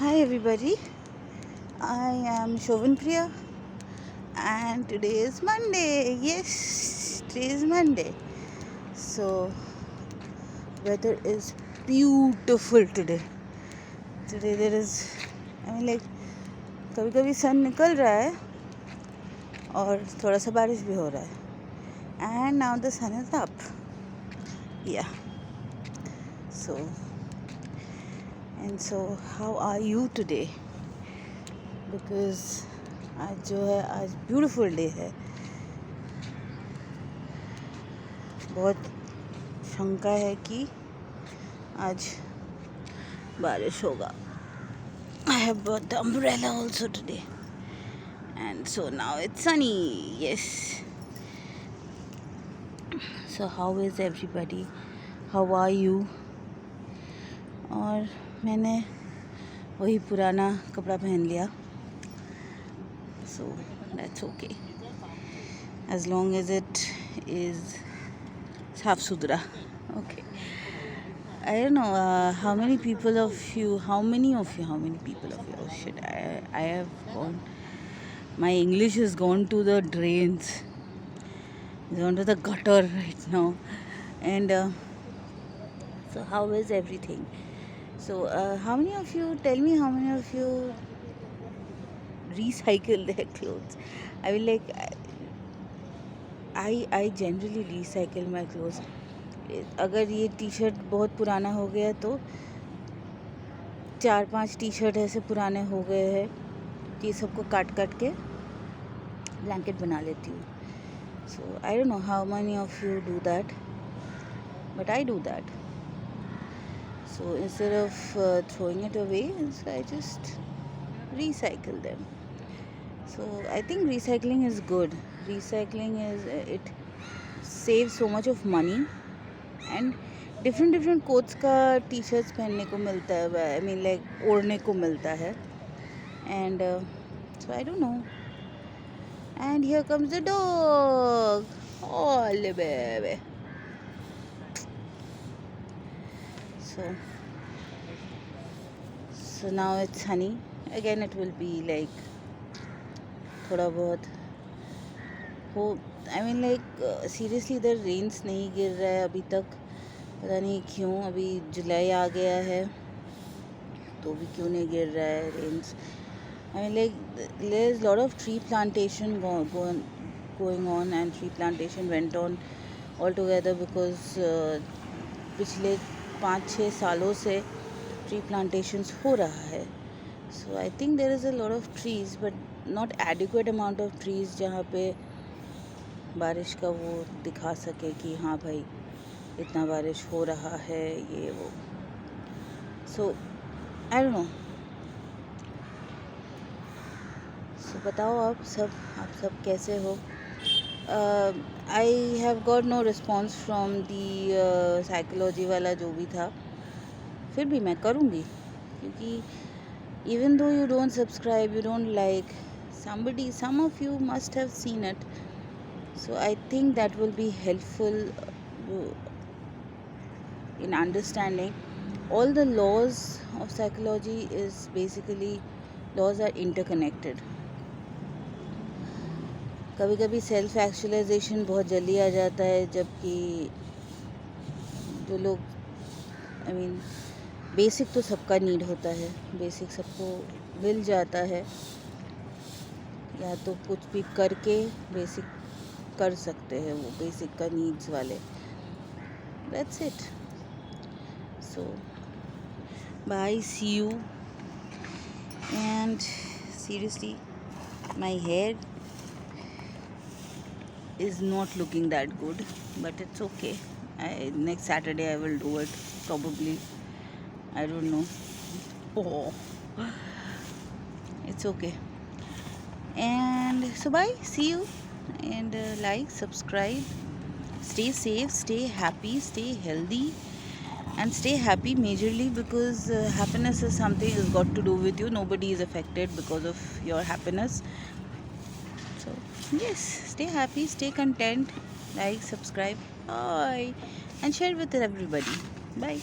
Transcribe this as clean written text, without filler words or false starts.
Hi everybody, I am Shovan Priya and today is Monday. Yes, today is Monday. So, weather is beautiful today. Today there is, कभी कभी सन निकल रहा है और थोड़ा सा बारिश भी हो रहा है. And now the sun is up. Yeah. So how are you today? Because आज ब्यूटीफुल डे है. बहुत शंका है कि आज बारिश होगा. I have brought the umbrella also today, and so now it's sunny. Yes. So how is everybody? How are you? और मैंने वही पुराना कपड़ा पहन लिया. So that's okay, as long as it is साफ सुथरा. Okay. I don't know how many people of you. Oh shit! I have gone. My English has gone to the drains. It's gone to the gutter right now. And so how is everything? So how many of you? Tell me how many of you recycle their clothes? I will like. I generally recycle my clothes. अगर ये T shirt बहुत पुराना हो गया तो 4-5 T shirt ऐसे पुराने हो गए हैं कि सबको काट के ब्लैंकेट बना लेती हूँ. So I don't know how many of you do that, but I do that. So instead of throwing it away, I just recycle them. So I think recycling is good. Recycling is it saves so much of money. And different quotes का T shirts पहनने को मिलता है. आई mean like ओढ़ने को मिलता है. And so I don't no. And here comes the dog. ओले बेबे. So now it's Honey. Again it will be like थोड़ा बहुत हो. आई मीन लाइक सीरियसली इधर रेन्स नहीं गिर रहा है अभी तक. पता नहीं क्यों. अभी जुलाई आ गया है तो भी क्यों नहीं गिर रहा है rains. I mean like there is lot of tree plantation going on and tree plantation went on all together because पिछले 5-6 सालों से ट्री प्लांटेशंस हो रहा है. So I think there is a lot of trees but not adequate amount of trees जहाँ पे बारिश का वो दिखा सके कि हाँ भाई इतना बारिश हो रहा है ये वो. सो आई डोंट नो. सो बताओ आप सब कैसे हो. I have got no response from the psychology वाला जो भी था. फिर भी मैं करूँगी क्योंकि even though you don't subscribe, you don't like, some of you must have seen it. So I think that will be helpful in understanding. All the laws of psychology is basically laws are interconnected. कभी कभी self actualisation बहुत जल्दी आ जाता है, जबकि जो लोग I mean basic तो सबका नीड होता है. बेसिक सबको मिल जाता है या तो कुछ भी करके बेसिक कर सकते हैं वो बेसिक का नीड्स वाले. That's it. So bye, see you. And seriously my hair is not looking that good, but it's okay. Next Saturday I will do it probably. I don't know. Oh, it's okay. And so bye, see you. And like, subscribe, stay safe, stay happy, stay healthy, and stay happy majorly because happiness is something has got to do with you. Nobody is affected because of your happiness. So yes, stay happy, stay content, like, subscribe, bye, and share with everybody. Bye.